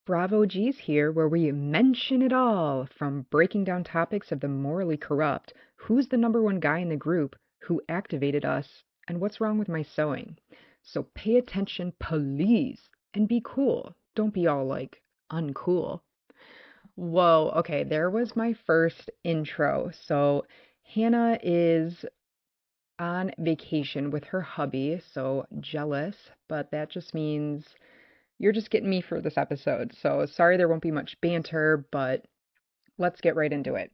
BravOGs here, where we mention it all, from breaking down topics of the morally corrupt, who's the number one guy in the group, who activated us, and what's wrong with my sewing. So pay attention, please, and be cool. Don't be all like uncool. Whoa, okay, there was my first intro. So Hannah is on vacation with her hubby, so jealous, but that just means you're just getting me for this episode. So sorry there won't be much banter, but let's get right into it.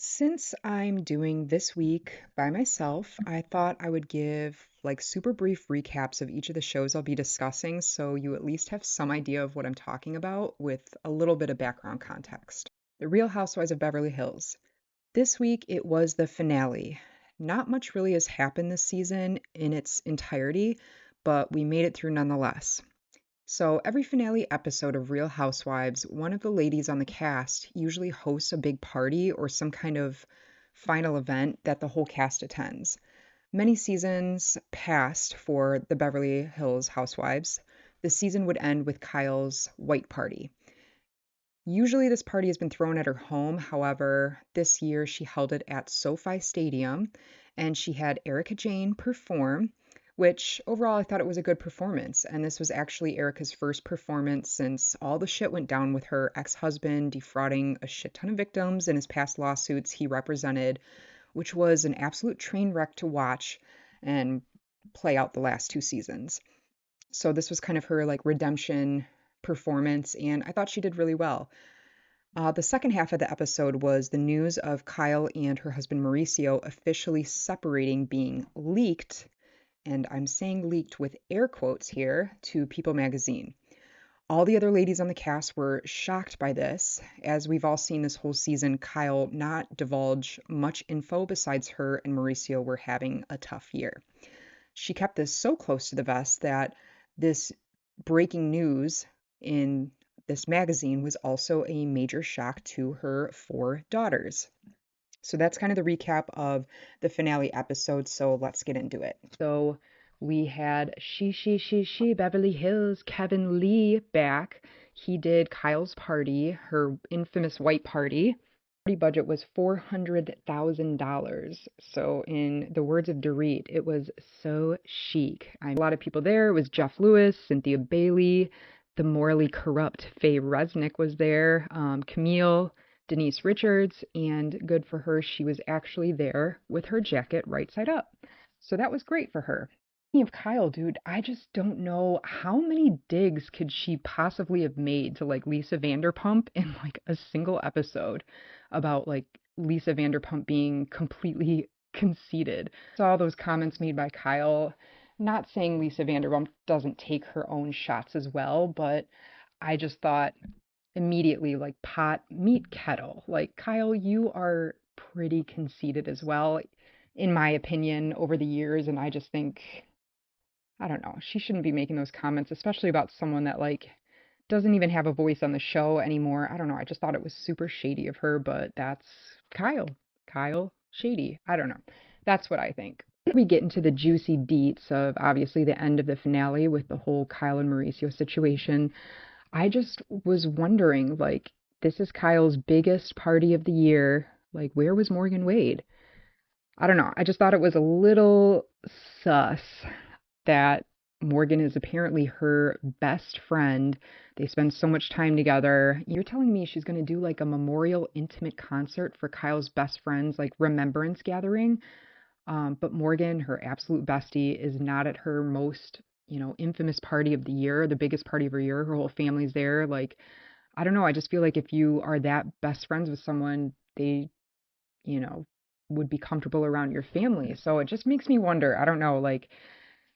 Since I'm doing this week by myself, I thought I would give like super brief recaps of each of the shows I'll be discussing so you at least have some idea of what I'm talking about with a little bit of background context. The Real Housewives of Beverly Hills. This week it was the finale. Not much really has happened this season in its entirety, but we made it through nonetheless. So, every finale episode of Real Housewives, one of the ladies on the cast usually hosts a big party or some kind of final event that the whole cast attends. Many seasons past for the Beverly Hills Housewives, the season would end with Kyle's white party. Usually, this party has been thrown at her home. However, this year she held it at SoFi Stadium and she had Erica Jane perform, which overall I thought it was a good performance. And this was actually Erica's first performance since all the shit went down with her ex-husband defrauding a shit ton of victims in his past lawsuits he represented, which was an absolute train wreck to watch and play out the last two seasons. So this was kind of her like redemption performance, and I thought she did really well. The second half of the episode was the news of Kyle and her husband Mauricio officially separating being leaked, and I'm saying leaked with air quotes here, to People magazine. All the other ladies on the cast were shocked by this. As we've all seen this whole season, Kyle not divulge much info besides her and Mauricio were having a tough year. She kept this so close to the vest that this breaking news in this magazine was also a major shock to her four daughters. So that's kind of the recap of the finale episode. So let's get into it. So we had she Beverly Hills Kevin Lee back. He did Kyle's party, her infamous white party. Party budget was $400,000. So in the words of Dorit, it was so chic. A lot of people there. It was Jeff Lewis, Cynthia Bailey, the morally corrupt Faye Resnick was there, Camille, Denise Richards, and good for her, she was actually there with her jacket right side up. So that was great for her. Speaking of Kyle, dude, I just don't know how many digs could she possibly have made to like Lisa Vanderpump in like a single episode about like Lisa Vanderpump being completely conceited. Saw those comments made by Kyle, not saying Lisa Vanderpump doesn't take her own shots as well, but I just thought immediately like pot meet kettle. Like Kyle, you are pretty conceited as well, in my opinion, over the years, and I just think I don't know, she shouldn't be making those comments, especially about someone that like doesn't even have a voice on the show anymore. I don't know. I just thought it was super shady of her, but that's Kyle. Kyle, shady. I don't know. That's what I think. We get into the juicy deets of obviously the end of the finale with the whole Kyle and Mauricio situation. I just was wondering, like, this is Kyle's biggest party of the year. Like, where was Morgan Wade? I don't know. I just thought it was a little sus that Morgan is apparently her best friend. They spend so much time together. You're telling me she's going to do like a memorial intimate concert for Kyle's best friend's like remembrance gathering? But Morgan, her absolute bestie, is not at her most, infamous party of the year, the biggest party of her year. Her whole family's there. Like, I don't know. I just feel like if you are that best friends with someone, they, you know, would be comfortable around your family. So it just makes me wonder. I don't know. Like,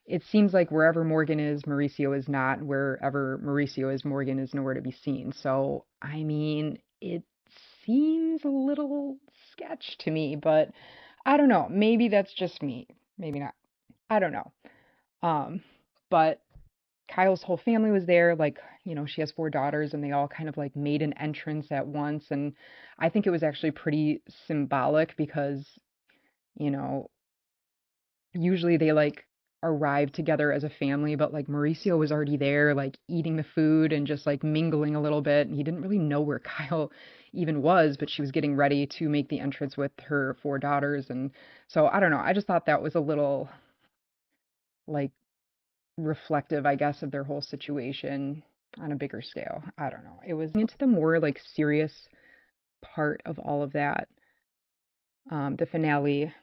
it seems like wherever Morgan is, Mauricio is not. Wherever Mauricio is, Morgan is nowhere to be seen. So, I mean, it seems a little sketch to me, but I don't know. Maybe that's just me. Maybe not. I don't know. Um, but Kyle's whole family was there. Like, she has four daughters and they all kind of like made an entrance at once. And I think it was actually pretty symbolic because, you know, usually they like arrived together as a family, but like Mauricio was already there, like eating the food and just like mingling a little bit. And he didn't really know where Kyle even was, but she was getting ready to make the entrance with her four daughters. And so I don't know. I just thought that was a little like reflective, I guess, of their whole situation on a bigger scale. I don't know. It was into the more like serious part of all of that. The finale,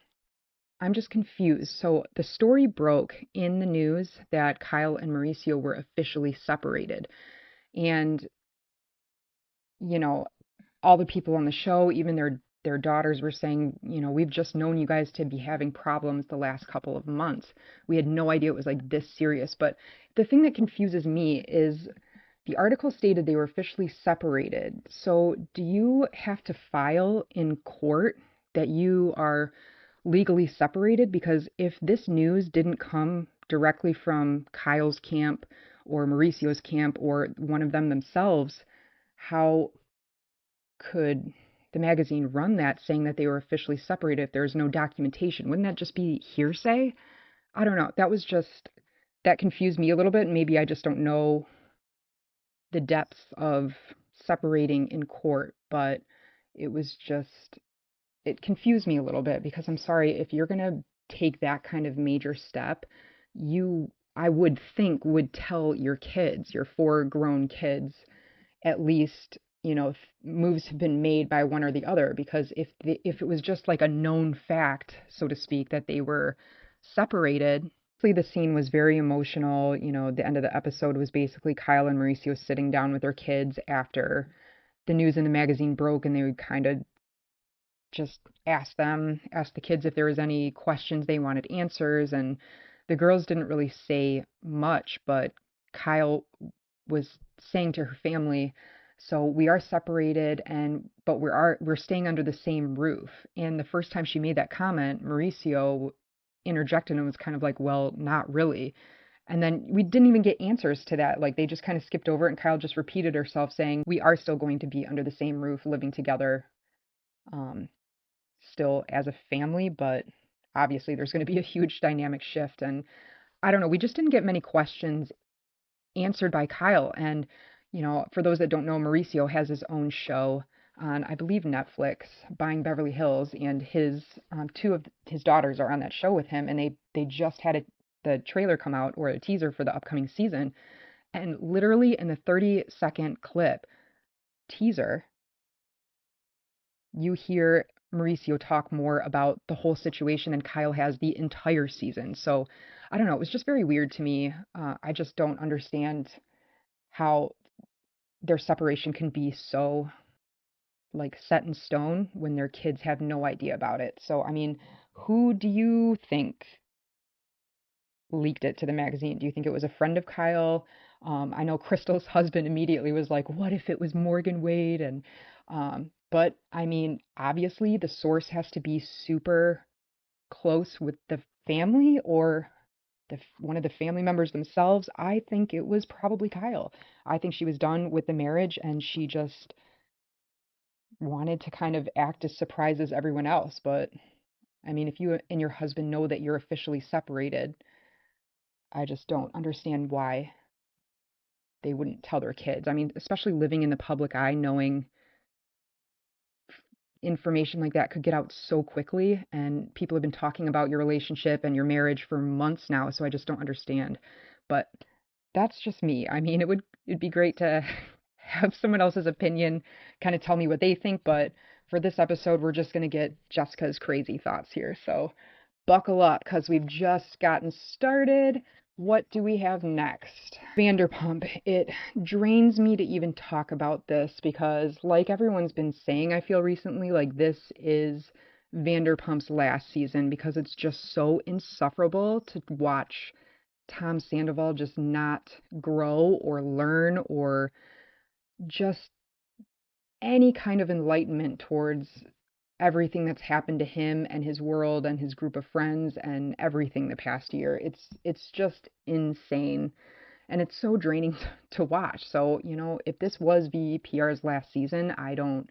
I'm just confused. So the story broke in the news that Kyle and Mauricio were officially separated. And, you know, all the people on the show, even their daughters were saying, we've just known you guys to be having problems the last couple of months. We had no idea it was like this serious. But the thing that confuses me is the article stated they were officially separated. So do you have to file in court that you are legally separated? Because if this news didn't come directly from Kyle's camp or Mauricio's camp or one of them themselves, how could the magazine run that saying that they were officially separated if there's no documentation? Wouldn't that just be hearsay? I don't know. That confused me a little bit. Maybe I just don't know the depths of separating in court, but it was just, it confused me a little bit because I'm sorry, if you're going to take that kind of major step, I would think, would tell your kids, your four grown kids, at least, if moves have been made by one or the other. Because if it was just like a known fact, so to speak, that they were separated. The scene was very emotional. The end of the episode was basically Kyle and Mauricio sitting down with their kids after the news in the magazine broke, and they would kind of just ask the kids if there was any questions they wanted answers. And the girls didn't really say much, but Kyle was saying to her family, so we are separated, but we're staying under the same roof. And the first time she made that comment, Mauricio interjected and was kind of like, well, not really. And then we didn't even get answers to that. Like, they just kind of skipped over it, and Kyle just repeated herself saying, we are still going to be under the same roof, living together, still as a family, but obviously there's going to be a huge dynamic shift. And I don't know, we just didn't get many questions answered by Kyle. And, for those that don't know, Mauricio has his own show on, I believe, Netflix, Buying Beverly Hills, and his two of his daughters are on that show with him, and they just had the trailer come out, or a teaser for the upcoming season. And literally in the 30-second clip teaser, you hear Mauricio talk more about the whole situation than Kyle has the entire season. So I don't know. It was just very weird to me. I just don't understand how their separation can be so like set in stone when their kids have no idea about it. So, I mean, who do you think leaked it to the magazine? Do you think it was a friend of Kyle? I know Crystal's husband immediately was like, what if it was Morgan Wade? And, but I mean, obviously the source has to be super close with the family or one of the family members themselves. I think it was probably Kyle. I think she was done with the marriage and she just wanted to kind of act as surprised as everyone else. But I mean, if you and your husband know that you're officially separated, I just don't understand why they wouldn't tell their kids. I mean, especially living in the public eye, knowing information like that could get out so quickly, and people have been talking about your relationship and your marriage for months now, so I just don't understand. But that's just me. I mean, it'd be great to have someone else's opinion kind of tell me what they think, but for this episode, we're just going to get Jessica's crazy thoughts here. So buckle up because we've just gotten started. What do we have next? Vanderpump. It drains me to even talk about this because, like everyone's been saying, I feel recently, like this is Vanderpump's last season because it's just so insufferable to watch Tom Sandoval just not grow or learn or just any kind of enlightenment towards everything that's happened to him and his world and his group of friends and everything the past year. It's just insane and it's so draining to watch. So, if this was VPR's last season, I don't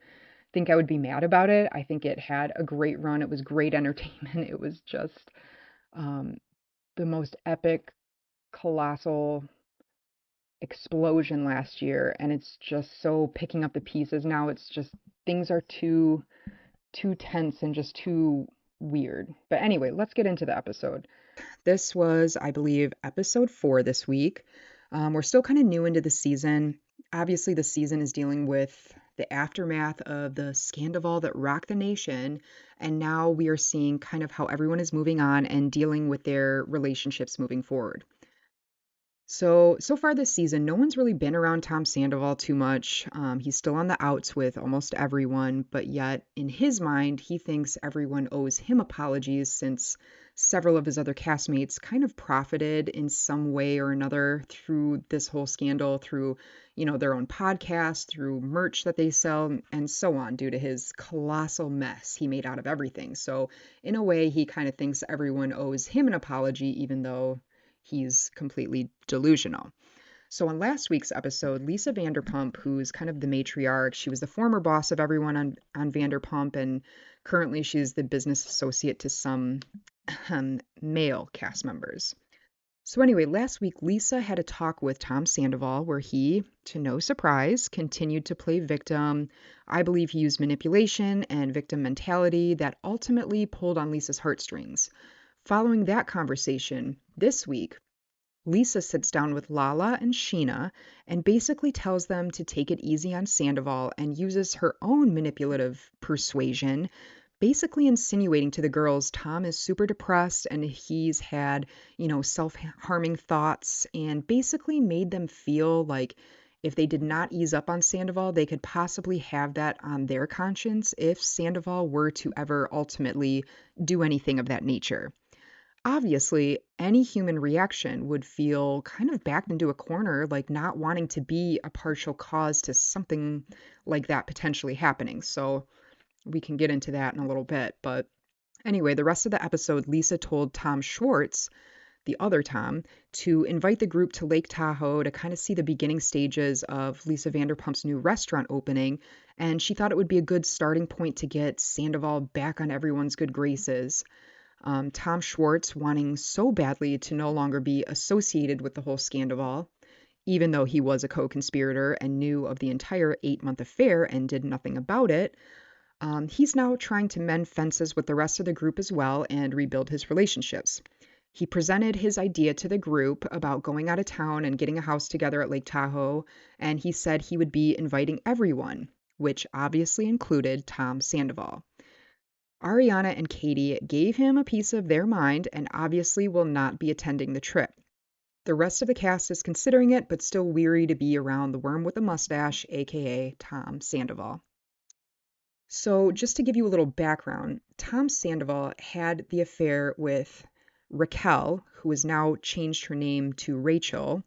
think I would be mad about it. I think it had a great run. It was great entertainment. It was just the most epic, colossal explosion last year, and it's just so picking up the pieces now. It's just things are too tense and just too weird. But anyway, let's get into the episode. This was, I believe, episode 4 this week. We're still kind of new into the season. Obviously, the season is dealing with the aftermath of the scandal that rocked the nation, and now we are seeing kind of how everyone is moving on and dealing with their relationships moving forward. So far this season, no one's really been around Tom Sandoval too much. He's still on the outs with almost everyone, but yet in his mind, he thinks everyone owes him apologies since several of his other castmates kind of profited in some way or another through this whole scandal, through, their own podcast, through merch that they sell, and so on, due to his colossal mess he made out of everything. So in a way, he kind of thinks everyone owes him an apology, even though he's completely delusional. So on last week's episode, Lisa Vanderpump, who's kind of the matriarch, she was the former boss of everyone on Vanderpump, and currently she's the business associate to some male cast members. So anyway, last week Lisa had a talk with Tom Sandoval where he, to no surprise, continued to play victim. I believe he used manipulation and victim mentality that ultimately pulled on Lisa's heartstrings. Following that conversation, this week, Lisa sits down with Lala and Sheena and basically tells them to take it easy on Sandoval and uses her own manipulative persuasion, basically insinuating to the girls Tom is super depressed and he's had, self-harming thoughts, and basically made them feel like if they did not ease up on Sandoval, they could possibly have that on their conscience if Sandoval were to ever ultimately do anything of that nature. Obviously, any human reaction would feel kind of backed into a corner, like not wanting to be a partial cause to something like that potentially happening. So we can get into that in a little bit. But anyway, the rest of the episode, Lisa told Tom Schwartz, the other Tom, to invite the group to Lake Tahoe to kind of see the beginning stages of Lisa Vanderpump's new restaurant opening. And she thought it would be a good starting point to get Sandoval back on everyone's good graces. Tom Schwartz wanting so badly to no longer be associated with the whole scandal, even though he was a co-conspirator and knew of the entire 8-month affair and did nothing about it. He's now trying to mend fences with the rest of the group as well and rebuild his relationships. He presented his idea to the group about going out of town and getting a house together at Lake Tahoe, and he said he would be inviting everyone, which obviously included Tom Sandoval. Ariana and Katie gave him a piece of their mind and obviously will not be attending the trip. The rest of the cast is considering it, but still weary to be around the worm with a mustache, aka Tom Sandoval. So, just to give you a little background, Tom Sandoval had the affair with Raquel, who has now changed her name to Rachel.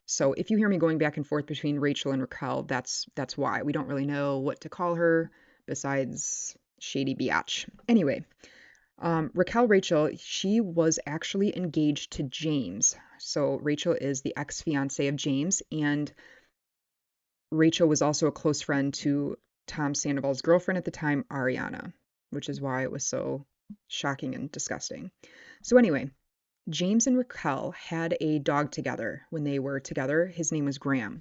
So, if you hear me going back and forth between Rachel and Raquel, that's why. We don't really know what to call her besides Shady Biatch. Anyway, Raquel Rachel, she was actually engaged to James. So Rachel is the ex-fiance of James, and Rachel was also a close friend to Tom Sandoval's girlfriend at the time, Ariana, which is why it was so shocking and disgusting. So anyway, James and Raquel had a dog together when they were together. His name was Graham.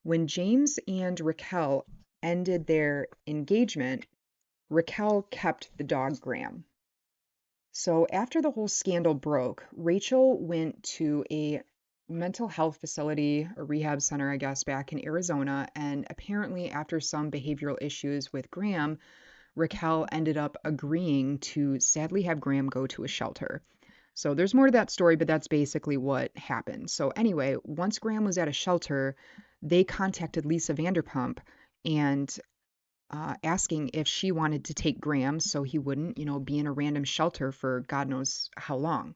When James and Raquel ended their engagement, Raquel kept the dog Graham. So after the whole scandal broke, Rachel went to a mental health facility, a rehab center, I guess, back in Arizona. And apparently, after some behavioral issues with Graham, Raquel ended up agreeing to sadly have Graham go to a shelter. So there's more to that story, but that's basically what happened. So anyway, once Graham was at a shelter, they contacted Lisa Vanderpump and asking if she wanted to take Graham so he wouldn't, be in a random shelter for God knows how long.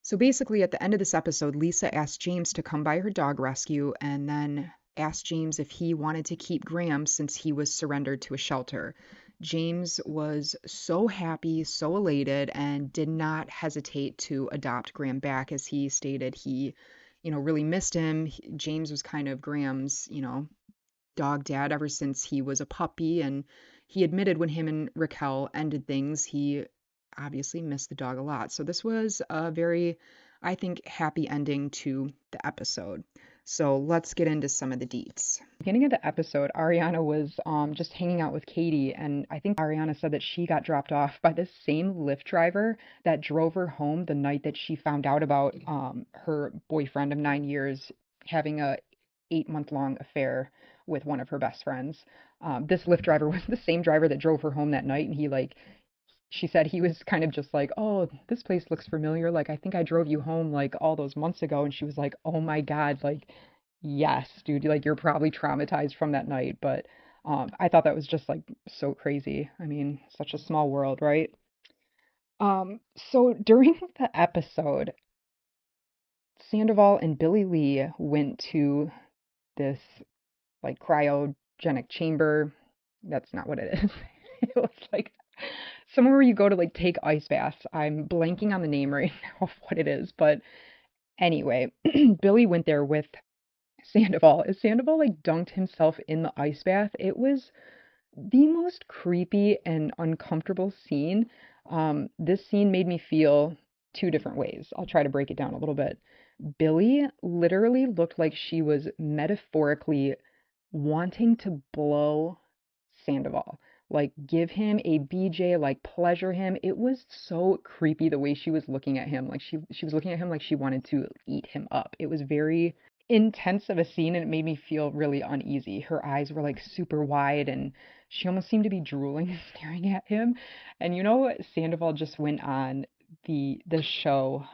So basically, at the end of this episode, Lisa asked James to come by her dog rescue and then asked James if he wanted to keep Graham since he was surrendered to a shelter. James was so happy, so elated, and did not hesitate to adopt Graham back, as he stated he, really missed him. James was kind of Graham's, dog dad ever since he was a puppy, and he admitted when him and Raquel ended things, he obviously miss the dog a lot. So this was a very, I think, happy ending to the episode. So let's get into some of the deets. Beginning of the episode, Ariana was just hanging out with Katie, and I think Ariana said that she got dropped off by the same Lyft driver that drove her home the night that she found out about her boyfriend of 9 years having a 8-month long affair with one of her best friends. This Lyft driver was the same driver that drove her home that night, and she said he was kind of just like, oh, this place looks familiar. Like, I think I drove you home like all those months ago. And she was like, oh my God, like, yes, dude, like you're probably traumatized from that night. But I thought that was just like so crazy. I mean, such a small world, right? So during the episode, Sandoval and Billy Lee went to this like cryogenic chamber. That's not what it is. It was like somewhere where you go to like take ice baths. I'm blanking on the name right now of what it is, but anyway, Billy went there with Sandoval. As Sandoval like dunked himself in the ice bath, it was the most creepy and uncomfortable scene. This scene made me feel two different ways. I'll try to break it down a little bit. Billy literally looked like she was metaphorically wanting to blow Sandoval, like give him a BJ, like pleasure him. It was so creepy the way she was looking at him. Like she was looking at him like she wanted to eat him up. It was very intense of a scene and it made me feel really uneasy. Her eyes were like super wide and she almost seemed to be drooling and staring at him. And you know, Sandoval just went on the show,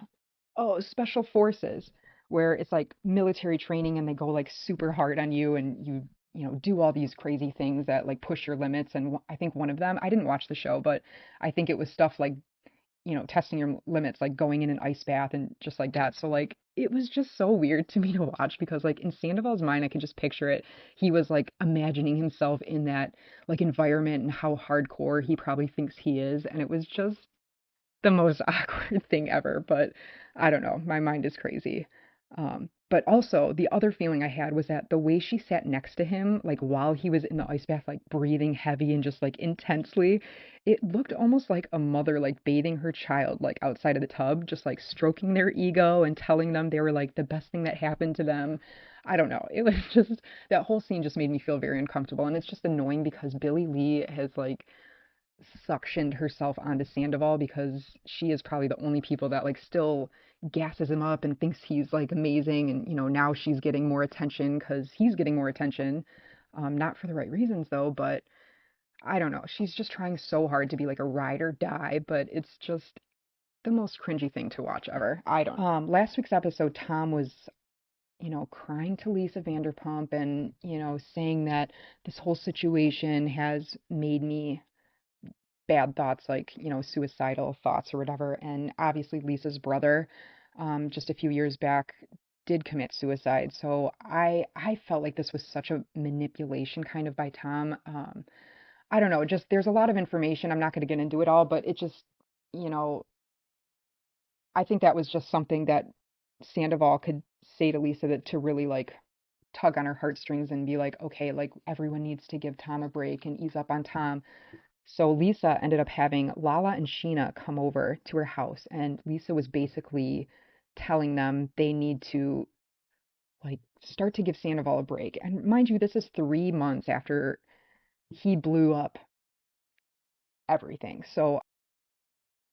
oh, Special Forces, where it's like military training and they go like super hard on you and you know, do all these crazy things that like push your limits. And I think one of them, I didn't watch the show, but I think it was stuff like, you know, testing your limits, like going in an ice bath and just like that. So like it was just so weird to me to watch because like in Sandoval's mind, I can just picture it. He was like imagining himself in that like environment and how hardcore he probably thinks he is. And it was just the most awkward thing ever, but I don't know. My mind is crazy. But also, the other feeling I had was that the way she sat next to him, like while he was in the ice bath, like breathing heavy and just like intensely, it looked almost like a mother, like bathing her child, like outside of the tub, just like stroking their ego and telling them they were like the best thing that happened to them. I don't know. It was just, that whole scene just made me feel very uncomfortable. And it's just annoying because Billy Lee has like suctioned herself onto Sandoval because she is probably the only people that like still gasses him up and thinks he's like amazing and you know now she's getting more attention because he's getting more attention, not for the right reasons though, but I don't know, she's just trying so hard to be like a ride or die, but it's just the most cringy thing to watch ever. I don't Last week's episode, Tom was, you know, crying to Lisa Vanderpump and, you know, saying that this whole situation has made me bad thoughts, like, you know, suicidal thoughts or whatever. And obviously, Lisa's brother, just a few years back, did commit suicide. So I felt like this was such a manipulation kind of by Tom. I don't know, just there's a lot of information. I'm not going to get into it all, but it just, you know, I think that was just something that Sandoval could say to Lisa that to really like tug on her heartstrings and be like, okay, like everyone needs to give Tom a break and ease up on Tom. So Lisa ended up having Lala and Sheena come over to her house, and Lisa was basically telling them they need to like start to give Sandoval a break. And mind you, this is 3 months after he blew up everything. So,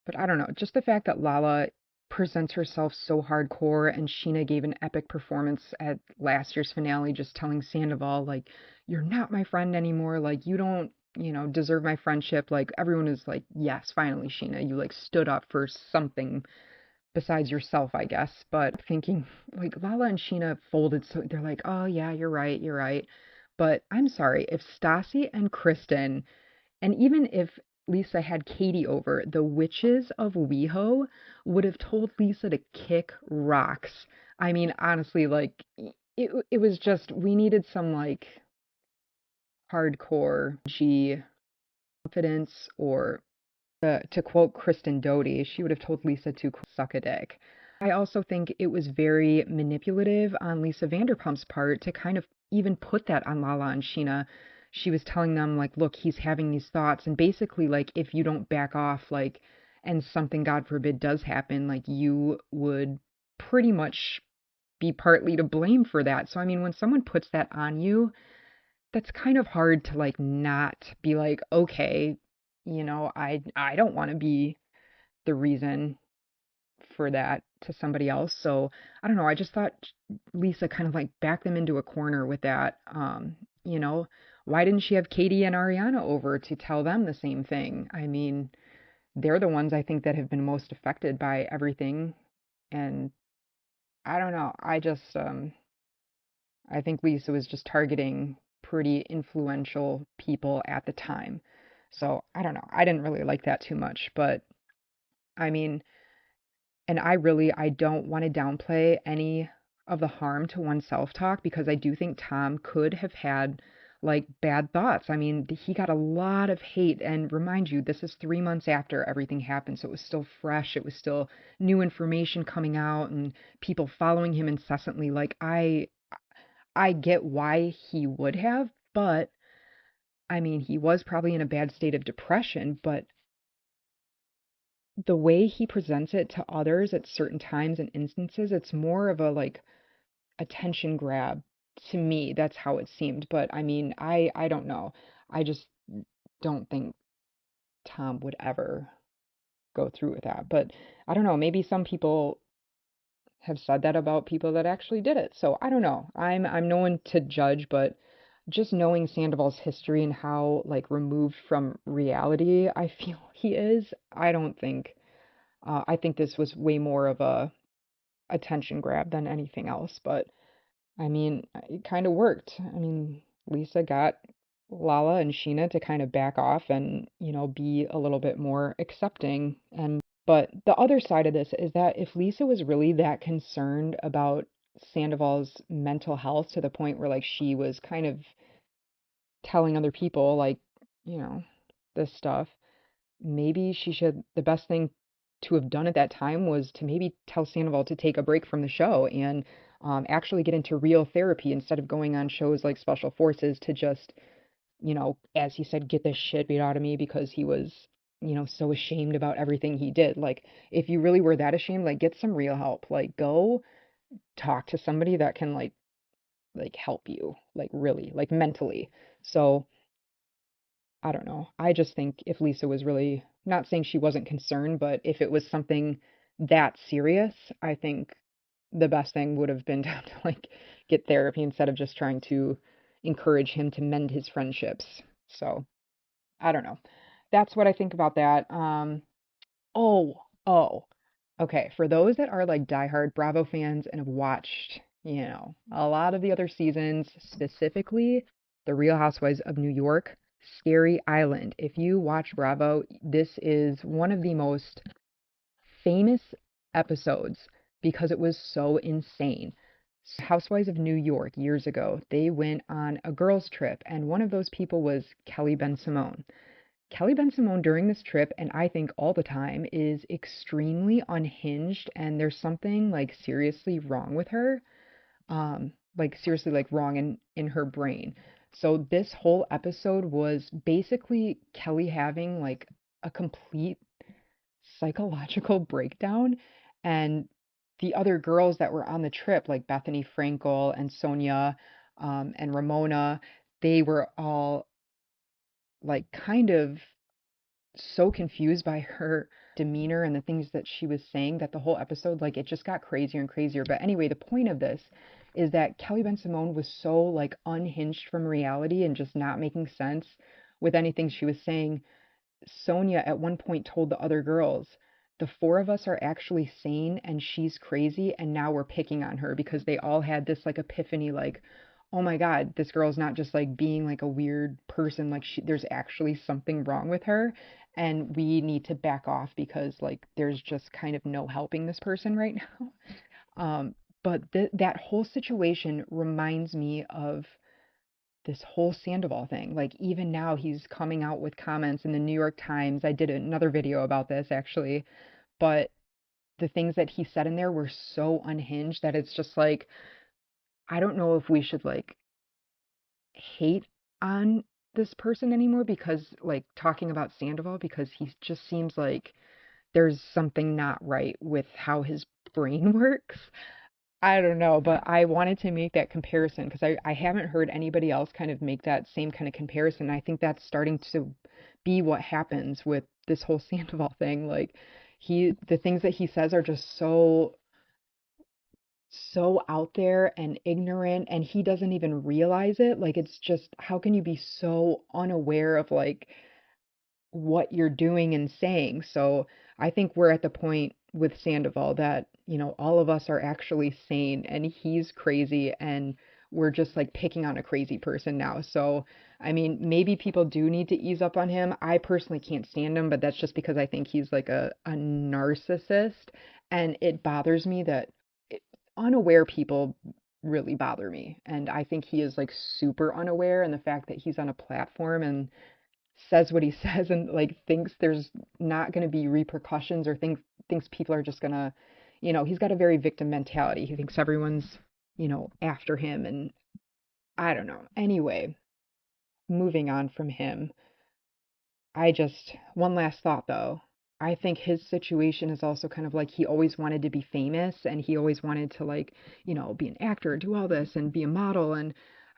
but I don't know, just the fact that Lala presents herself so hardcore and Sheena gave an epic performance at last year's finale, just telling Sandoval, like, you're not my friend anymore. Like, you don't, you know, deserve my friendship. Like, everyone is like, yes, finally, Sheena, you like stood up for something besides yourself, I guess. But thinking, like, Lala and Sheena folded, so they're like, oh, yeah, you're right, you're right. But I'm sorry, if Stassi and Kristen and even if Lisa had Katie over, the witches of WeHo would have told Lisa to kick rocks. I mean, honestly, like it was just we needed some like hardcore G confidence or to quote Kristen Doty, she would have told Lisa to suck a dick. I also think it was very manipulative on Lisa Vanderpump's part to kind of even put that on Lala and Sheena. She was telling them, like, look, he's having these thoughts, and basically, like, if you don't back off, like, and something, God forbid, does happen, like you would pretty much be partly to blame for that. So, I mean, when someone puts that on you, that's kind of hard to like not be like, okay, I don't want to be the reason for that to somebody else. So I don't know. I just thought Lisa kind of like backed them into a corner with that. You know, why didn't she have Katie and Ariana over to tell them the same thing? I mean, they're the ones I think that have been most affected by everything. And I don't know. I think Lisa was just targeting pretty influential people at the time. So I don't know. I didn't really like that too much, but I mean, and I don't want to downplay any of the harm to one's self-talk because I do think Tom could have had like bad thoughts. I mean, he got a lot of hate, and remind you, this is 3 months after everything happened, so it was still fresh. It was still new information coming out and people following him incessantly. Like I get why he would have, but I mean, he was probably in a bad state of depression, but the way he presents it to others at certain times and instances, it's more of a like attention grab to me. That's how it seemed. But I mean, I don't know. I just don't think Tom would ever go through with that. But I don't know. Maybe some people have said that about people that actually did it. So I don't know. I'm no one to judge, but just knowing Sandoval's history and how like removed from reality I feel he is, I don't think I think this was way more of a attention grab than anything else. But I mean, it kind of worked. I mean, Lisa got Lala and Sheena to kind of back off and, be a little bit more accepting. But the other side of this is that if Lisa was really that concerned about Sandoval's mental health to the point where like she was kind of telling other people like, you know, this stuff, maybe the best thing to have done at that time was to maybe tell Sandoval to take a break from the show and actually get into real therapy instead of going on shows like Special Forces to just, as he said, get the shit beat out of me because he was, so ashamed about everything he did. Like, if you really were that ashamed, like, get some real help. Like, go talk to somebody that can like help you, like really, like mentally. So I don't know. I just think if Lisa was really not saying she wasn't concerned, but if it was something that serious, I think the best thing would have been to like get therapy instead of just trying to encourage him to mend his friendships. So I don't know. That's what I think about that. Oh, oh. Okay, for those that are like diehard Bravo fans and have watched, a lot of the other seasons, specifically The Real Housewives of New York, Scary Island. If you watch Bravo, this is one of the most famous episodes because it was so insane. Housewives of New York years ago, they went on a girls' trip, and one of those people was Kelly Ben-Simone. Kelly Ben-Simone during this trip, and I think all the time, is extremely unhinged, and there's something like seriously wrong with her, like seriously like wrong in her brain. So this whole episode was basically Kelly having like a complete psychological breakdown, and the other girls that were on the trip, like Bethany Frankel and Sonia, and Ramona, they were all like kind of so confused by her demeanor and the things that she was saying that the whole episode, like, it just got crazier and crazier. But anyway, the point of this is that Kelly Ben-Simone was so like unhinged from reality and just not making sense with anything she was saying. Sonia at one point told the other girls, the four of us are actually sane and she's crazy, and now we're picking on her because they all had this like epiphany, like, oh my God, this girl's not just like being like a weird person, like there's actually something wrong with her, and we need to back off because like there's just kind of no helping this person right now. But that whole situation reminds me of this whole Sandoval thing. Like even now he's coming out with comments in the New York Times. I did another video about this actually, but the things that he said in there were so unhinged that it's just like I don't know if we should like hate on this person anymore because like talking about Sandoval because he just seems like there's something not right with how his brain works. I don't know, but I wanted to make that comparison because I haven't heard anybody else kind of make that same kind of comparison. I think that's starting to be what happens with this whole Sandoval thing. Like the things that he says are just so out there and ignorant, and he doesn't even realize it. Like it's just, how can you be so unaware of like what you're doing and saying? So I think we're at the point with Sandoval that, all of us are actually sane and he's crazy, and we're just like picking on a crazy person now. So, I mean, maybe people do need to ease up on him. I personally can't stand him, but that's just because I think he's like a narcissist, and it bothers me that it, unaware people really bother me. And I think he is like super unaware, and the fact that he's on a platform and says what he says and like thinks there's not going to be repercussions, or thinks people are just going to, he's got a very victim mentality. He thinks everyone's, after him, and I don't know. Anyway, moving on from him, one last thought though. I think his situation is also kind of like he always wanted to be famous, and he always wanted to like, be an actor, do all this and be a model. And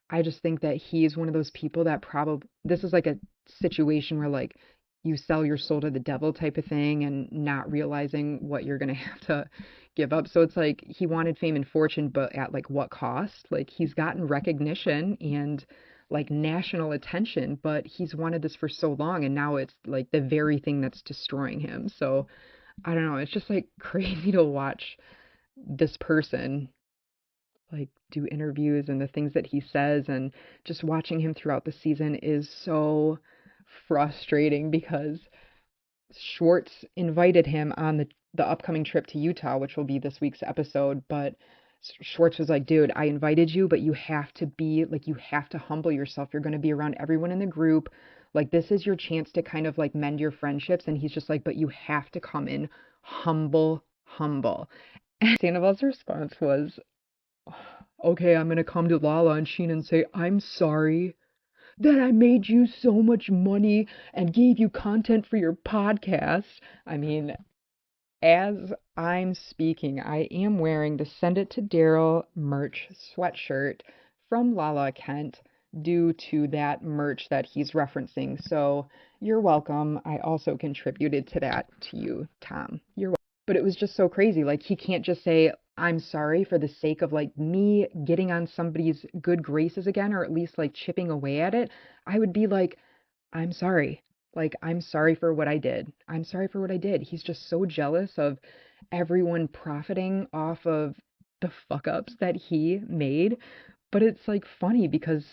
I just think that he's one of those people that probably, this is like a situation where like you sell your soul to the devil type of thing, and not realizing what you're going to have to give up. So it's like he wanted fame and fortune, but at like what cost? Like he's gotten recognition and like national attention, but he's wanted this for so long, and now it's like the very thing that's destroying him. So I don't know. It's just like crazy to watch this person like do interviews and the things that he says, and just watching him throughout the season is so frustrating because Schwartz invited him on the upcoming trip to Utah, which will be this week's episode, but Schwartz was like, "Dude, I invited you, but you have to be like, you have to humble yourself. You're going to be around everyone in the group. Like this is your chance to kind of like mend your friendships." And he's just like, "But you have to come in humble, humble." And Sandoval's response was, "Okay, I'm gonna come to Lala and Sheen and say, I'm sorry that I made you so much money and gave you content for your podcast." I mean, as I'm speaking, I am wearing the Send It to Daryl merch sweatshirt from Lala Kent due to that merch that he's referencing. So you're welcome. I also contributed to that to you, Tom. You're welcome. But it was just so crazy. Like, he can't just say, I'm sorry for the sake of like me getting on somebody's good graces again, or at least like chipping away at it. I would be like, I'm sorry. Like, I'm sorry for what I did. I'm sorry for what I did. He's just so jealous of everyone profiting off of the fuck ups that he made. But it's like funny because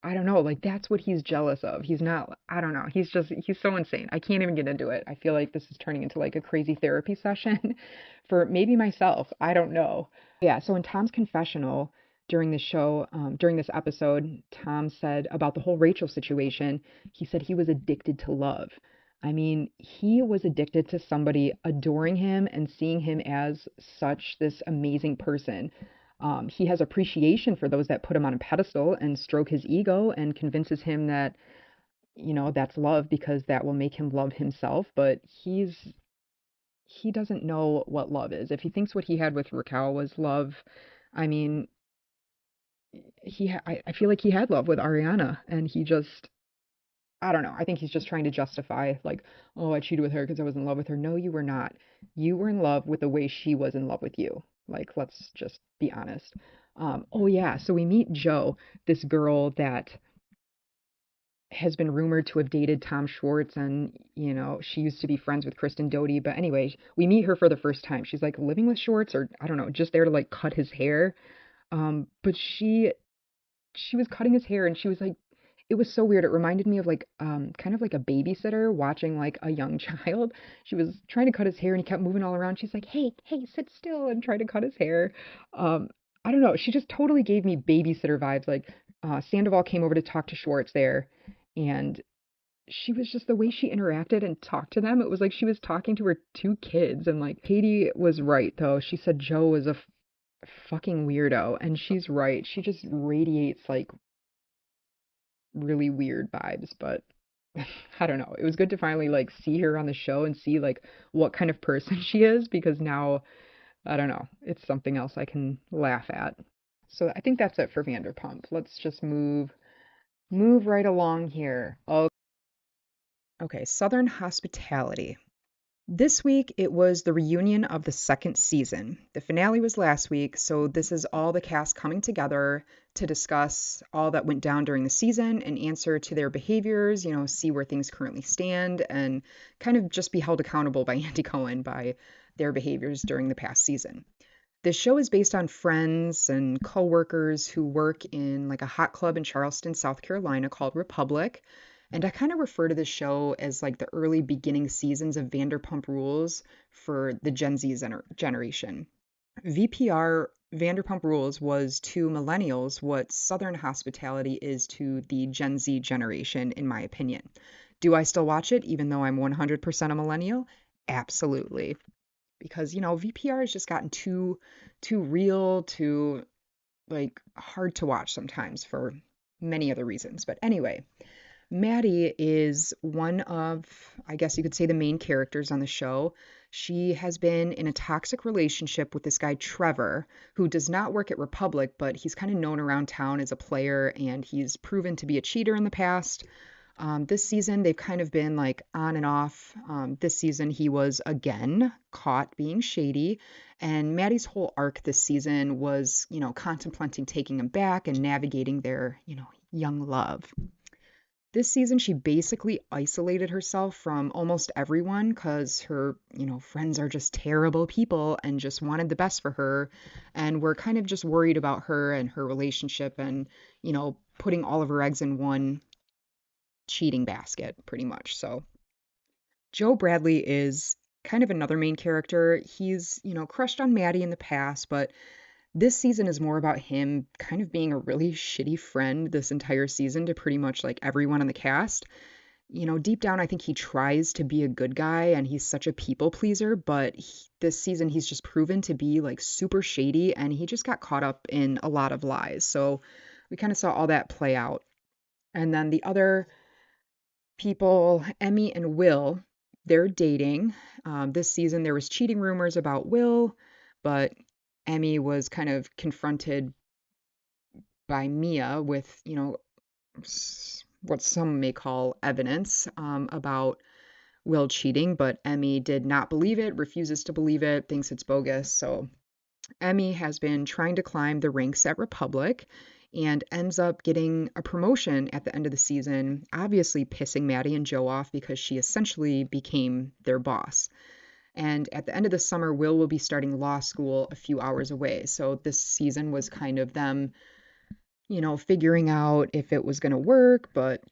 I don't know, like that's what he's jealous of. He's not, I don't know. He's so insane. I can't even get into it. I feel like this is turning into like a crazy therapy session for maybe myself. I don't know. Yeah, so in Tom's confessional during the show, during this episode, Tom said about the whole Rachel situation, he said he was addicted to love. I mean, he was addicted to somebody adoring him and seeing him as such this amazing person. He has appreciation for those that put him on a pedestal and stroke his ego and convinces him that, that's love because that will make him love himself. But he doesn't know what love is. If he thinks what he had with Raquel was love, I mean, I feel like he had love with Ariana, and he just, I don't know. I think he's just trying to justify, like, oh, I cheated with her because I was in love with her. No, you were not. You were in love with the way she was in love with you. Like, let's just be honest. Oh, yeah. So we meet Joe, this girl that has been rumored to have dated Tom Schwartz, and, she used to be friends with Kristen Doty. But anyway, we meet her for the first time. She's like living with Schwartz, or I don't know, just there to like cut his hair. But she was cutting his hair, and she was like, it was so weird. It reminded me of like kind of like a babysitter watching like a young child. She was trying to cut his hair, and he kept moving all around. She's like, hey, hey, sit still, and trying to cut his hair. um I don't know, she just totally gave me babysitter vibes. Like, Sandoval came over to talk to Schwartz there, and she was just, the way she interacted and talked to them, it was like she was talking to her two kids. And like, Katie was right though. She said Joe was a fucking weirdo, and she's right. She just radiates like really weird vibes. But I don't know. It was good to finally like see her on the show and see like what kind of person she is because now I don't know. It's something else I can laugh at. So I think that's it for Vanderpump. Let's just move right along here. Okay, Southern Hospitality. This week it was the reunion of the second season. The finale was last week, so this is all the cast coming together to discuss all that went down during the season and answer to their behaviors, see where things currently stand, and kind of just be held accountable by Andy Cohen by their behaviors during the past season. This show is based on friends and coworkers who work in like a hot club in Charleston, South Carolina called Republic. And I kind of refer to this show as like the early beginning seasons of Vanderpump Rules for the Gen Z generation. VPR Vanderpump Rules was to millennials what Southern Hospitality is to the Gen Z generation, in my opinion. Do I still watch it even though I'm 100% a millennial? Absolutely, because VPR has just gotten too real, too like hard to watch sometimes for many other reasons. But anyway, Maddie is one of, I guess you could say, the main characters on the show. She has been in a toxic relationship with this guy Trevor, who does not work at Republic, but he's kind of known around town as a player, and he's proven to be a cheater in the past. This season, they've kind of been like on and off. This season, he was again caught being shady. And Maddie's whole arc this season was, contemplating taking him back and navigating their, young love. This season, she basically isolated herself from almost everyone because her, friends are just terrible people and just wanted the best for her. And were kind of just worried about her and her relationship and, putting all of her eggs in one cheating basket, pretty much. So Joe Bradley is kind of another main character. He's, crushed on Maddie in the past, but this season is more about him kind of being a really shitty friend this entire season to pretty much like everyone on the cast. Deep down, I think he tries to be a good guy and he's such a people pleaser, but this season he's just proven to be like super shady and he just got caught up in a lot of lies. So we kind of saw all that play out. And then the other people, Emmy and Will, they're dating. This season, there was cheating rumors about Will, but Emmy was kind of confronted by Mia with, what some may call evidence about Will cheating, but Emmy did not believe it, refuses to believe it, thinks it's bogus. So Emmy has been trying to climb the ranks at Republic and ends up getting a promotion at the end of the season, obviously pissing Maddie and Joe off because she essentially became their boss. And at the end of the summer, will be starting law school a few hours away. So this season was kind of them, figuring out if it was going to work, but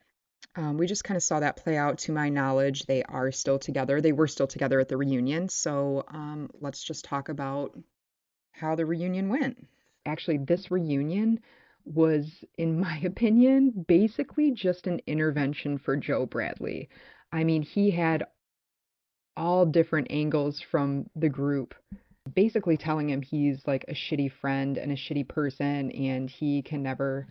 we just kind of saw that play out. To my knowledge, they are still together. They were still together at the reunion. So let's just talk about how the reunion went. Actually, this reunion was, in my opinion, basically just an intervention for Joe Bradley. I mean, he had all different angles from the group, basically telling him he's like a shitty friend and a shitty person, and he can never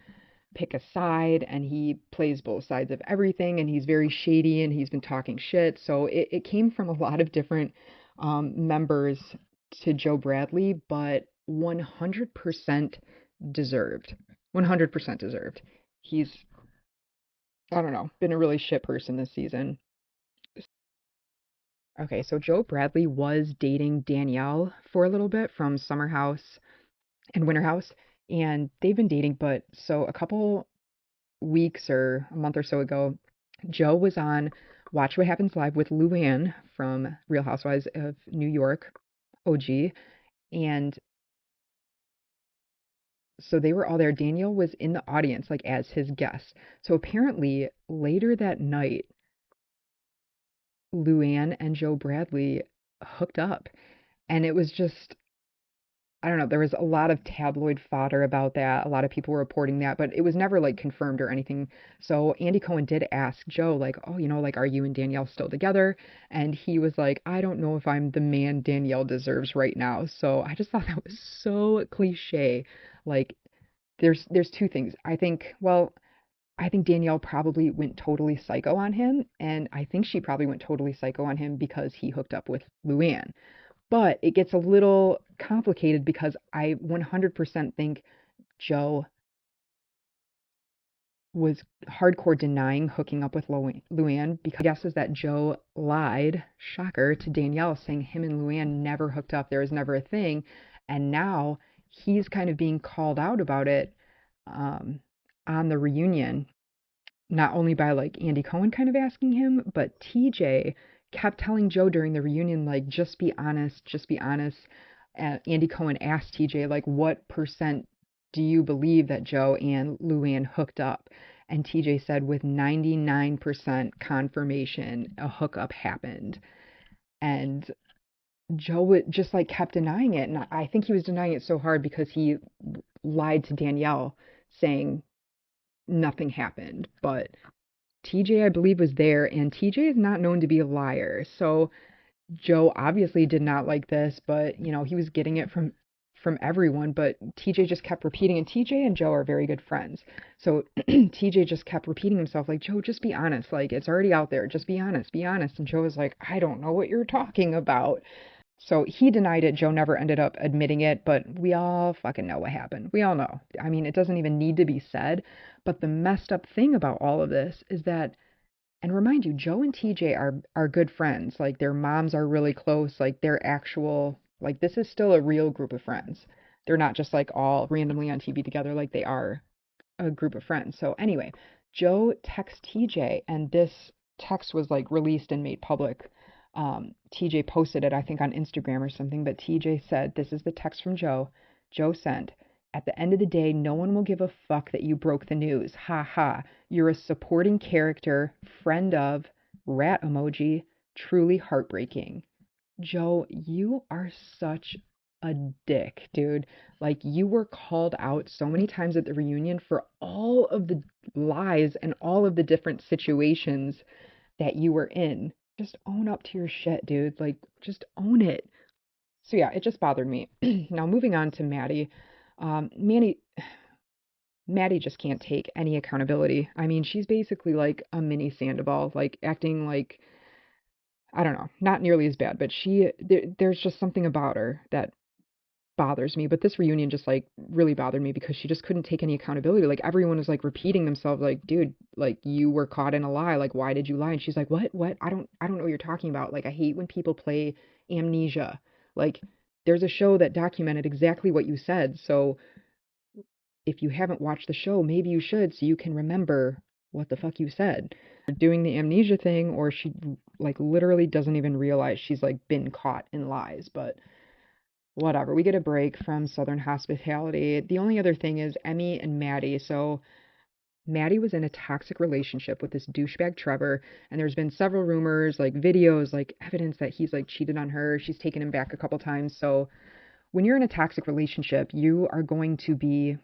pick a side, and he plays both sides of everything, and he's very shady, and he's been talking shit. So it came from a lot of different members to Joe Bradley, but 100% deserved. 100% deserved. He's, I don't know, been a really shit person this season. Okay, so Joe Bradley was dating Danielle for a little bit from Summer House and Winter House, and they've been dating, but so a couple weeks or a month or so ago, Joe was on Watch What Happens Live with Luann from Real Housewives of New York, OG, and so they were all there. Daniel was in the audience, like as his guest. So apparently, later that night, Luann and Joe Bradley hooked up. And it was just, I don't know, there was a lot of tabloid fodder about that. A lot of people were reporting that, but it was never like confirmed or anything. So Andy Cohen did ask Joe, like, oh, like, are you and Danielle still together? And he was like, I don't know if I'm the man Danielle deserves right now. So I just thought that was so cliche. Like, there's two things. I think, well, I think Danielle probably went totally psycho on him, and I think she probably went totally psycho on him because he hooked up with Luann. But it gets a little complicated because I 100% think Joe was hardcore denying hooking up with Luann because guesses that Joe lied, shocker, to Danielle, saying him and Luann never hooked up. There was never a thing. And now he's kind of being called out about it um, on the reunion, not only by like Andy Cohen kind of asking him, but TJ kept telling Joe during the reunion, like, just be honest, just be honest. Andy Cohen asked TJ, like, what percent do you believe that Joe and Luann hooked up? And TJ said, with 99% confirmation, a hookup happened. And Joe just like kept denying it. And I think he was denying it so hard because he lied to Danielle saying nothing happened. But TJ, I believe, was there, and TJ is not known to be a liar. So Joe obviously did not like this, but he was getting it from everyone, but TJ just kept repeating, and TJ and Joe are very good friends. So TJ just kept repeating himself like, Joe, just be honest. Like, it's already out there. Just be honest. Be honest. And Joe was like, I don't know what you're talking about. So he denied it. Joe never ended up admitting it, but we all fucking know what happened. We all know. I mean, it doesn't even need to be said. But the messed up thing about all of this is that, and remind you, Joe and TJ are good friends. Like their moms are really close. Like they're actual, like this is still a real group of friends. They're not just like all randomly on TV together. Like they are a group of friends. So anyway, Joe texts TJ, and this text was like released and made public. TJ posted it, I think, on Instagram or something, but TJ said, this is the text from Joe. Joe sent, at the end of the day, no one will give a fuck that you broke the news. Ha ha. You're a supporting character, friend of, rat emoji, truly heartbreaking. Joe, you are such a dick, dude. Like, you were called out so many times at the reunion for all of the lies and all of the different situations that you were in. Just own up to your shit, dude. Like, just own it. So, yeah, it just bothered me. Now, moving on to Maddie. Manny, Maddie just can't take any accountability. I mean, she's basically like a mini Sandoval, like acting like I don't know, not nearly as bad, but there's just something about her that bothers me. But this reunion just like really bothered me because she just couldn't take any accountability. Like everyone was like repeating themselves, like, dude, like you were caught in a lie. Like, why did you lie? And she's like, what? I don't know what you're talking about. Like, I hate when people play amnesia. Like, there's a show that documented exactly what you said. So if you haven't watched the show, maybe you should so you can remember what the fuck you said. Doing the amnesia thing, or she like literally doesn't even realize she's like been caught in lies. But whatever. We get a break from Southern Hospitality. The only other thing is Emmy and Maddie. So Maddie was in a toxic relationship with this douchebag Trevor, and there's been several rumors, like videos, like evidence that he's like cheated on her. She's taken him back a couple times. So when you're in a toxic relationship, you are going to be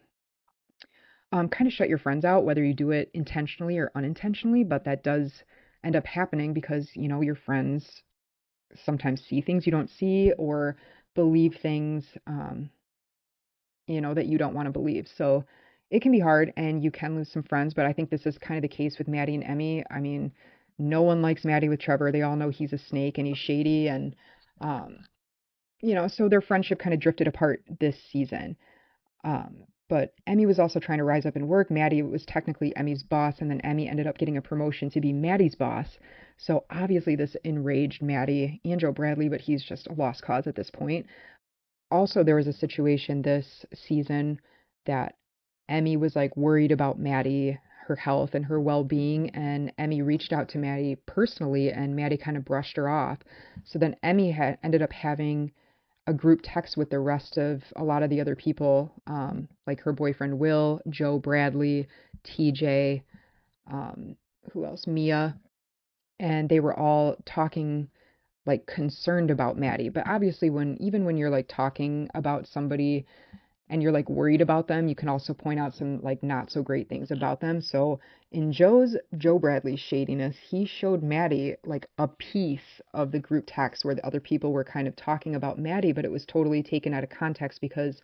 kind of shut your friends out, whether you do it intentionally or unintentionally, but that does end up happening because, your friends sometimes see things you don't see or believe things, that you don't want to believe. So it can be hard and you can lose some friends, but I think this is kind of the case with Maddie and Emmy. I mean, no one likes Maddie with Trevor. They all know he's a snake and he's shady and, um, so their friendship kind of drifted apart this season. But Emmy was also trying to rise up in work. Maddie was technically Emmy's boss, and then Emmy ended up getting a promotion to be Maddie's boss. So obviously this enraged Maddie and Joe Bradley, but he's just a lost cause at this point. Also, there was a situation this season that Emmy was like worried about Maddie, her health and her well-being, and Emmy reached out to Maddie personally, and Maddie kind of brushed her off. So then Emmy had ended up having a group text with the rest of a lot of the other people, like her boyfriend Will, Joe Bradley, TJ, who else? Mia, and they were all talking like concerned about Maddie. But obviously, even when you're like talking about somebody and you're like worried about them, you can also point out some like not so great things about them. So in Joe Bradley's shadiness, he showed Maddie like a piece of the group text where the other people were kind of talking about Maddie, but it was totally taken out of context because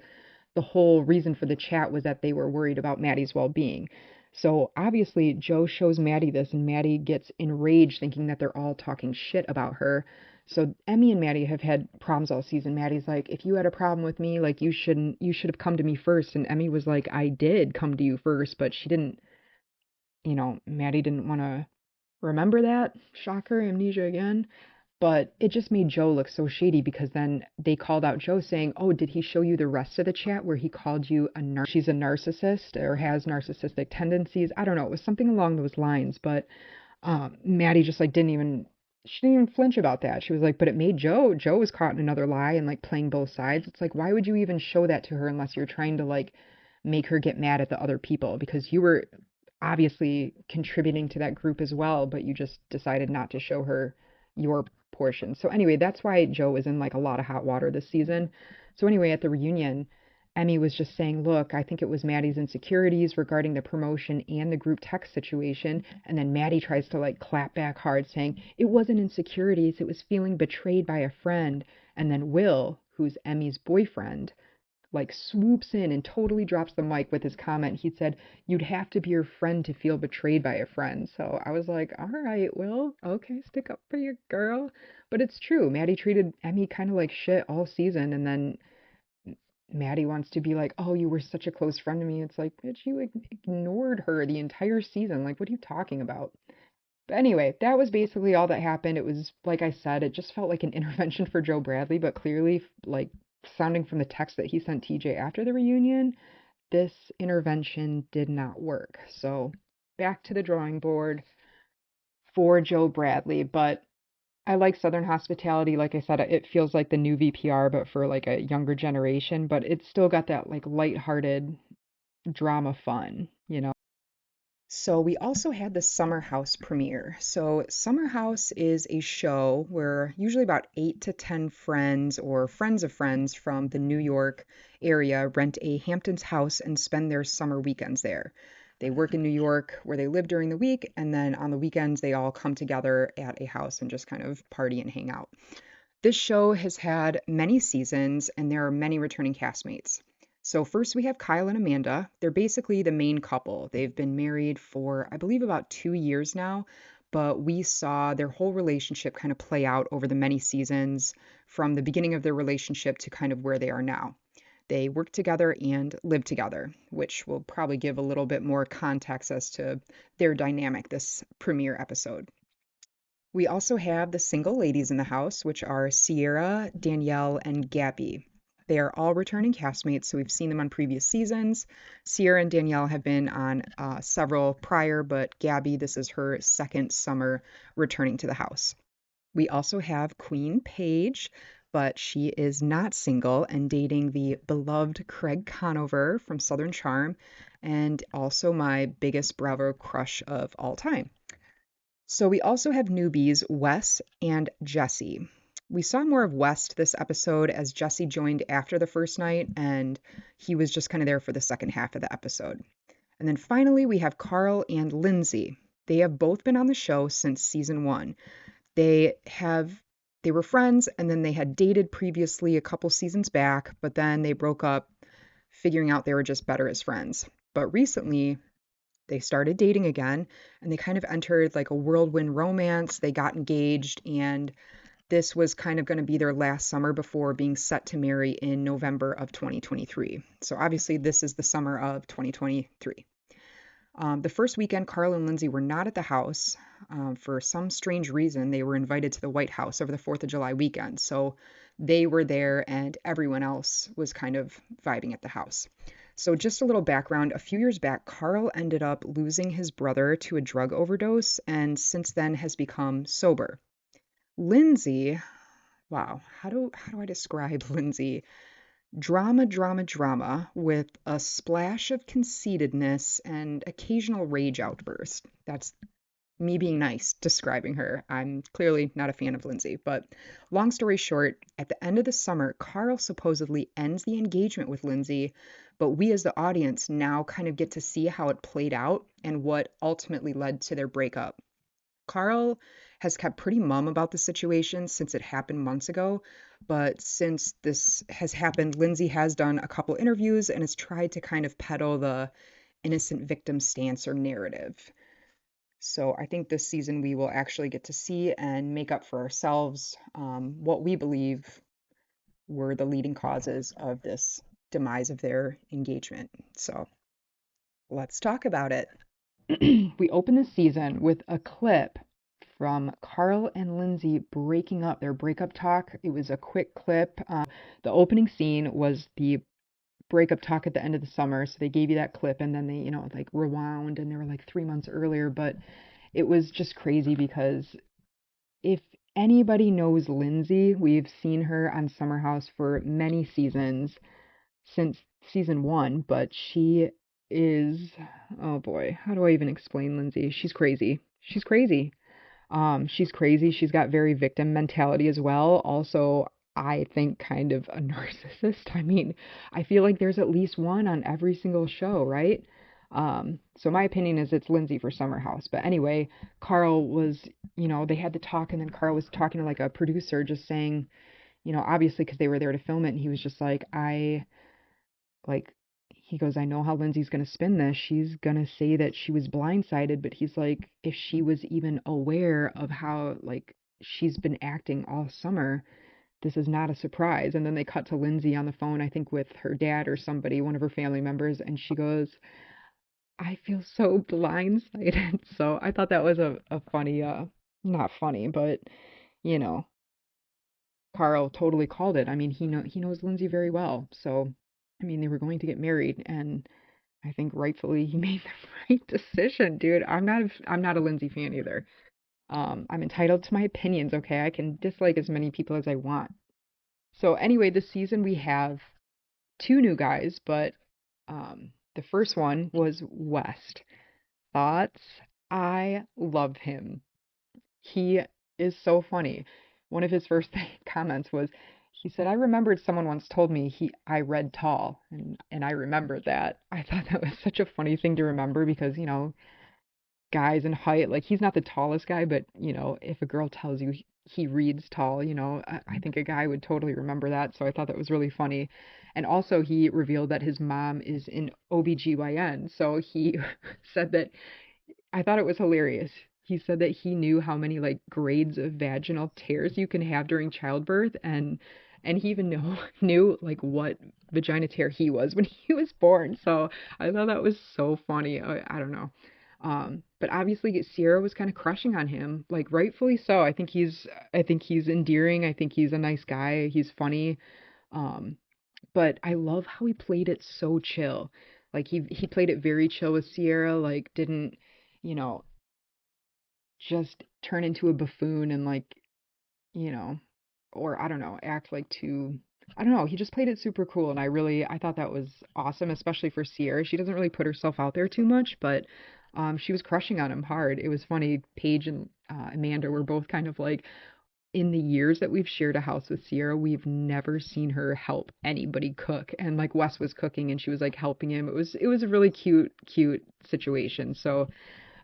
the whole reason for the chat was that they were worried about Maddie's well-being. So obviously Joe shows Maddie this and Maddie gets enraged thinking that they're all talking shit about her. So Emmy and Maddie have had problems all season. Maddie's like, if you had a problem with me, like you should have come to me first. And Emmy was like, I did come to you first, but she didn't, Maddie didn't want to remember that. Shocker, amnesia again. But it just made Joe look so shady because then they called out Joe saying, "Oh, did he show you the rest of the chat where he called you she's a narcissist or has narcissistic tendencies?" I don't know. It was something along those lines, but Maddie just like she didn't even flinch about that. She was like, "But it made Joe was caught in another lie and like playing both sides." It's like, why would you even show that to her unless you're trying to like make her get mad at the other people because you were obviously contributing to that group as well, but you just decided not to show her your portion. So anyway, that's why Joe was in like a lot of hot water this season. So anyway, at the reunion, Emmy was just saying, "Look, I think it was Maddie's insecurities regarding the promotion and the group text situation." And then Maddie tries to like clap back hard, saying, "It wasn't insecurities, it was feeling betrayed by a friend." And then Will, who's Emmy's boyfriend, like swoops in and totally drops the mic with his comment. He said, "You'd have to be your friend to feel betrayed by a friend." So I was like, all right, Will, okay, stick up for your girl. But it's true. Maddie treated Emmy kind of like shit all season. And then Maddie wants to be like, "Oh, you were such a close friend to me." It's like, bitch, you ignored her the entire season. Like, what are you talking about? But anyway, that was basically all that happened. It was, like I said, it just felt like an intervention for Joe Bradley, but clearly, like, sounding from the text that he sent TJ after the reunion, this intervention did not work. So back to the drawing board for Joe Bradley. But I like Southern Hospitality. Like I said, it feels like the new VPR, but for like a younger generation. But it's still got that like lighthearted drama fun. So we also had the Summer House premiere. So Summer House is a show where usually about 8 to 10 friends or friends of friends from the New York area rent a Hamptons house and spend their summer weekends there. They work in New York where they live during the week, and then on the weekends they all come together at a house and just kind of party and hang out. This show has had many seasons and there are many returning castmates. So, first we have Kyle and Amanda. They're basically the main couple. They've been married for, I believe, about 2 years now, but we saw their whole relationship kind of play out over the many seasons from the beginning of their relationship to kind of where they are now. They work together and live together, which will probably give a little bit more context as to their dynamic this premiere episode. We also have the single ladies in the house, which are Sierra, Danielle, and Gabby. They are all returning castmates, so we've seen them on previous seasons. Sierra and Danielle have been on several prior, but Gabby, this is her second summer returning to the house. We also have Queen Paige, but she is not single and dating the beloved Craig Conover from Southern Charm, and also my biggest Bravo crush of all time. So we also have newbies, Wes and Jesse. We saw more of West this episode as Jesse joined after the first night and he was just kind of there for the second half of the episode. And then finally we have Carl and Lindsay. They have both been on the show since season 1. They have they were friends and then they had dated previously a couple seasons back, but then they broke up figuring out they were just better as friends. But recently they started dating again and they kind of entered like a whirlwind romance. They got engaged and this was kind of going to be their last summer before being set to marry in November of 2023. So obviously this is the summer of 2023. The first weekend, Carl and Lindsay were not at the house. For some strange reason, they were invited to the White House over the 4th of July weekend. So they were there and everyone else was kind of vibing at the house. So just a little background, a few years back, Carl ended up losing his brother to a drug overdose and since then has become sober. Lindsay, wow, how do I describe Lindsay? Drama, drama, drama with a splash of conceitedness and occasional rage outburst. That's me being nice describing her. I'm clearly not a fan of Lindsay, but long story short, at the end of the summer, Carl supposedly ends the engagement with Lindsay, but we as the audience now kind of get to see how it played out and what ultimately led to their breakup. Carl has kept pretty mum about the situation since it happened months ago, but since this has happened, Lindsay has done a couple interviews and has tried to kind of peddle the innocent victim stance or narrative. So I think this season we will actually get to see and make up for ourselves what we believe were the leading causes of this demise of their engagement. So let's talk about it. We open the season with a clip from Carl and Lindsay breaking up, their breakup talk. It was a quick clip. The opening scene was the breakup talk at the end of the summer. So they gave you that clip and then they, like rewound and they were like 3 months earlier. But it was just crazy because if anybody knows Lindsay, we've seen her on Summer House for many seasons since season one, but she is, oh boy, how do I even explain Lindsay? She's crazy. She's crazy. She's crazy. She's got very victim mentality as well. Also, I think kind of a narcissist. I mean, I feel like there's at least one on every single show, right? So my opinion is it's Lindsay for Summer House. But anyway, Carl was, they had to talk, and then Carl was talking to like a producer, just saying, obviously because they were there to film it, and he was just like, he goes, I know how Lindsay's going to spin this. She's going to say that she was blindsided, but he's like, if she was even aware of how, like, she's been acting all summer, this is not a surprise. And then they cut to Lindsay on the phone, I think with her dad or somebody, one of her family members, and she goes, I feel so blindsided. So I thought that was a funny, not funny, but, you know, Carl totally called it. I mean, he knows Lindsay very well. So, I mean, they were going to get married, and I think rightfully he made the right decision, dude. I'm not a Lindsay fan either. I'm entitled to my opinions, okay? I can dislike as many people as I want. So anyway, this season we have two new guys, but the first one was West. Thoughts? I love him. He is so funny. One of his first comments was, he said, "I remembered someone once told me I read tall," and I remembered that. I thought that was such a funny thing to remember because, guys in height, like he's not the tallest guy, but if a girl tells you he reads tall, I think a guy would totally remember that. So I thought that was really funny. And also he revealed that his mom is in OBGYN. So he said that I thought it was hilarious. He said that he knew how many like grades of vaginal tears you can have during childbirth, and he even knew like what vagina tear he was when he was born. So I thought that was so funny. I don't know. But obviously Sierra was kind of crushing on him, like rightfully so. I think he's endearing. I think he's a nice guy. He's funny. Um, but I love how he played it so chill. Like he played it very chill with Sierra, like didn't, you know, just turn into a buffoon and like, you know, or I don't know, act like too I don't know, he just played it super cool and I thought that was awesome, especially for Sierra. She doesn't really put herself out there too much, but she was crushing on him hard. It was funny. Paige and Amanda were both kind of like, in the years that we've shared a house with Sierra, we've never seen her help anybody cook. And like Wes was cooking and she was like helping him. It was a really cute situation. So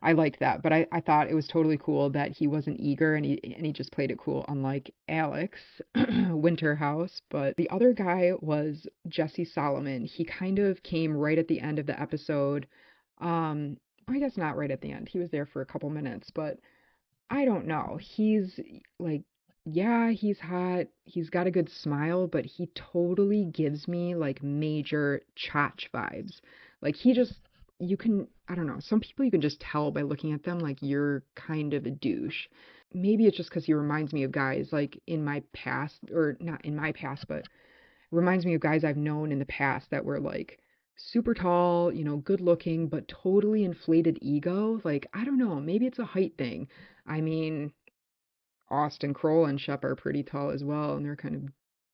I liked that. But I thought it was totally cool that he wasn't eager and he just played it cool, unlike Alex Winterhouse. But the other guy was Jesse Solomon. He kind of came right at the end of the episode. I guess not right at the end. He was there for a couple minutes, but I don't know. He's like, yeah, he's hot. He's got a good smile, but he totally gives me like major Chach vibes. Like he just, I don't know. Some people you can just tell by looking at them, like you're kind of a douche. Maybe it's just because he reminds me of guys like in my past, or not in my past, but reminds me of guys I've known in the past that were like super tall, good looking, but totally inflated ego. Like, I don't know, maybe it's a height thing. I mean, Austin Kroll and Shep are pretty tall as well, and they're kind of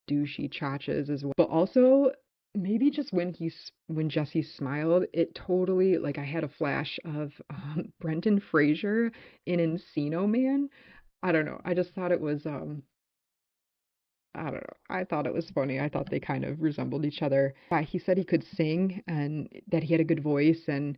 douchey chachas as well. But also, maybe just when Jesse smiled, it totally, like, I had a flash of Brendan Fraser in Encino Man. I don't know. I just thought it was I don't know. I thought it was funny. I thought they kind of resembled each other. He said he could sing and that he had a good voice. And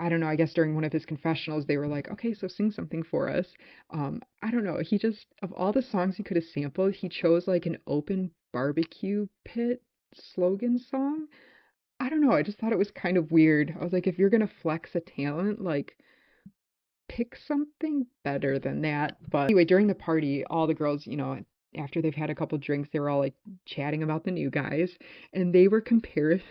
I don't know, I guess during one of his confessionals, they were like, okay, so sing something for us. I don't know. He just, of all the songs he could have sampled, he chose like an open barbecue pit slogan song. I don't know, I just thought it was kind of weird. I was like, if you're gonna flex a talent, like pick something better than that. But anyway, during the party, all the girls, after they've had a couple drinks, they were all like chatting about the new guys, and they were comparing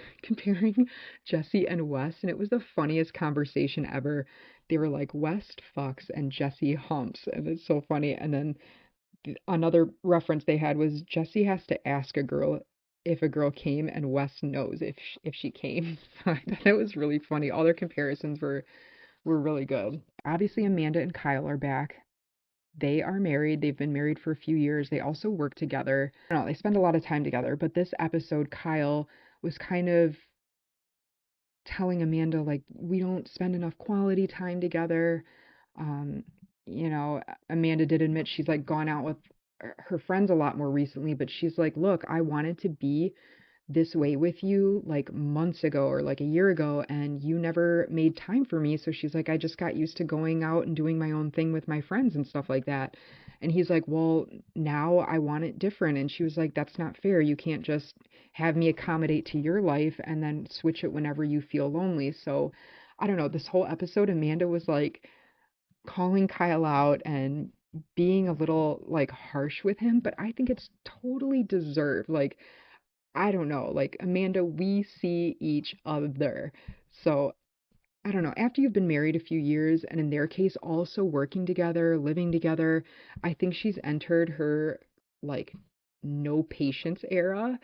Jesse and Wes, and it was the funniest conversation ever. They were like, West fucks and Jesse humps, and it's so funny. And then another reference they had was Jesse has to ask a girl if a girl came, and Wes knows if she came. So I thought that was really funny. All their comparisons were really good. Obviously, Amanda and Kyle are back. They are married. They've been married for a few years. They also work together. I don't know, they spend a lot of time together, but this episode, Kyle was kind of telling Amanda, like, we don't spend enough quality time together. Um, Amanda did admit she's like gone out with her friends a lot more recently, but she's like, look, I wanted to be this way with you like months ago or like a year ago, and you never made time for me. So she's like, I just got used to going out and doing my own thing with my friends and stuff like that. And he's like, well, now I want it different. And she was like, that's not fair. You can't just have me accommodate to your life and then switch it whenever you feel lonely. So I don't know, this whole episode, Amanda was like calling Kyle out and being a little like harsh with him, but I think it's totally deserved. Like, I don't know, like Amanda, we see each other. So I don't know, after you've been married a few years and in their case also working together, living together, I think she's entered her like no patience era.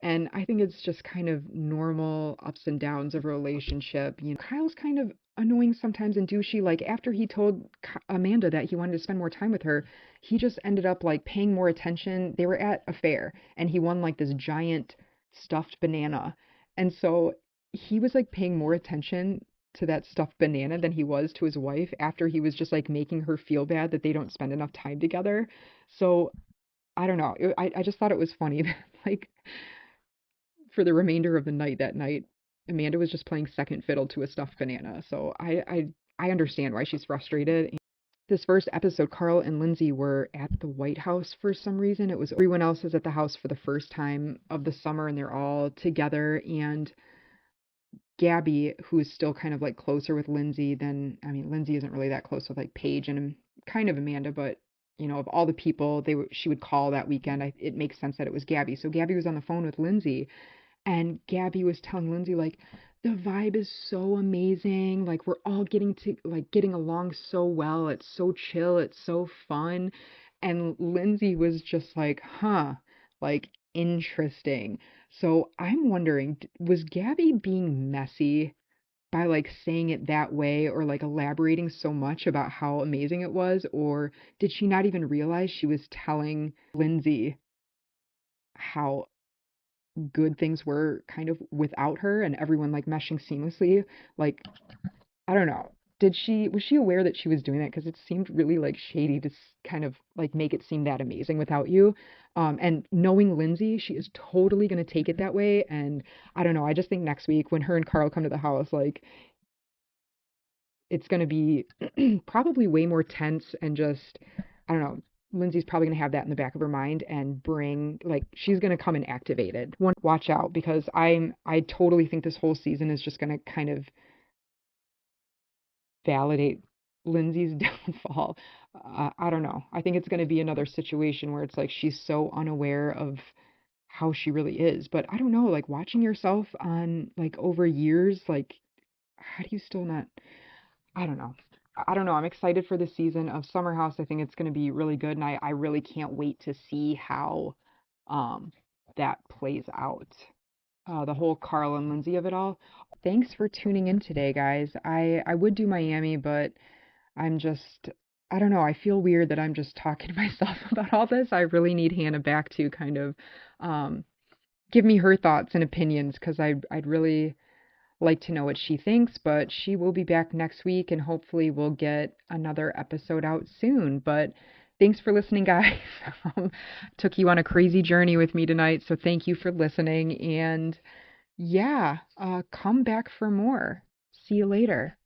And I think it's just kind of normal ups and downs of a relationship. Kyle's kind of annoying sometimes and douchey. Like after he told Amanda that he wanted to spend more time with her, he just ended up like paying more attention. They were at a fair and he won like this giant stuffed banana. And so he was like paying more attention to that stuffed banana than he was to his wife after he was just like making her feel bad that they don't spend enough time together. So I don't know. I just thought it was funny that like for the remainder of the night that night, Amanda was just playing second fiddle to a stuffed banana. So I understand why she's frustrated. This first episode, Carl and Lindsay were at the White House for some reason. It was everyone else is at the house for the first time of the summer and they're all together. And Gabby, who is still kind of like closer with Lindsay than, I mean, Lindsay isn't really that close with like Paige and kind of Amanda, but of all the people she would call that weekend, it makes sense that it was Gabby. So Gabby was on the phone with Lindsay and Gabby was telling Lindsay, like, the vibe is so amazing. Like, we're all getting along so well. It's so chill. It's so fun. And Lindsay was just like, huh, like, interesting. So I'm wondering, was Gabby being messy by like saying it that way or like elaborating so much about how amazing it was? Or did she not even realize she was telling Lindsay how good things were kind of without her and everyone like meshing seamlessly? Like, I don't know. Was she aware that she was doing that? Because it seemed really like shady to kind of like make it seem that amazing without you. And knowing Lindsay, she is totally going to take it that way. And I don't know. I just think next week when her and Carl come to the house, like it's going to be probably way more tense and just, I don't know. Lindsay's probably going to have that in the back of her mind and bring like she's going to come in activated. One watch out because I totally think this whole season is just going to kind of validate Lindsay's downfall. I don't know. I think it's going to be another situation where it's like she's so unaware of how she really is. But I don't know, like watching yourself on like over years, like how do you still not I don't know. I don't know. I'm excited for the season of Summer House. I think it's going to be really good, and I really can't wait to see how um, that plays out. The whole Carl and Lindsay of it all. Thanks for tuning in today, guys. I would do Miami, but I'm just I don't know. I feel weird that I'm just talking to myself about all this. I really need Hannah back to kind of um, give me her thoughts and opinions because I'd really like to know what she thinks, but she will be back next week and hopefully we'll get another episode out soon. But thanks for listening, guys. Took you on a crazy journey with me tonight, so thank you for listening. And yeah, come back for more. See you later.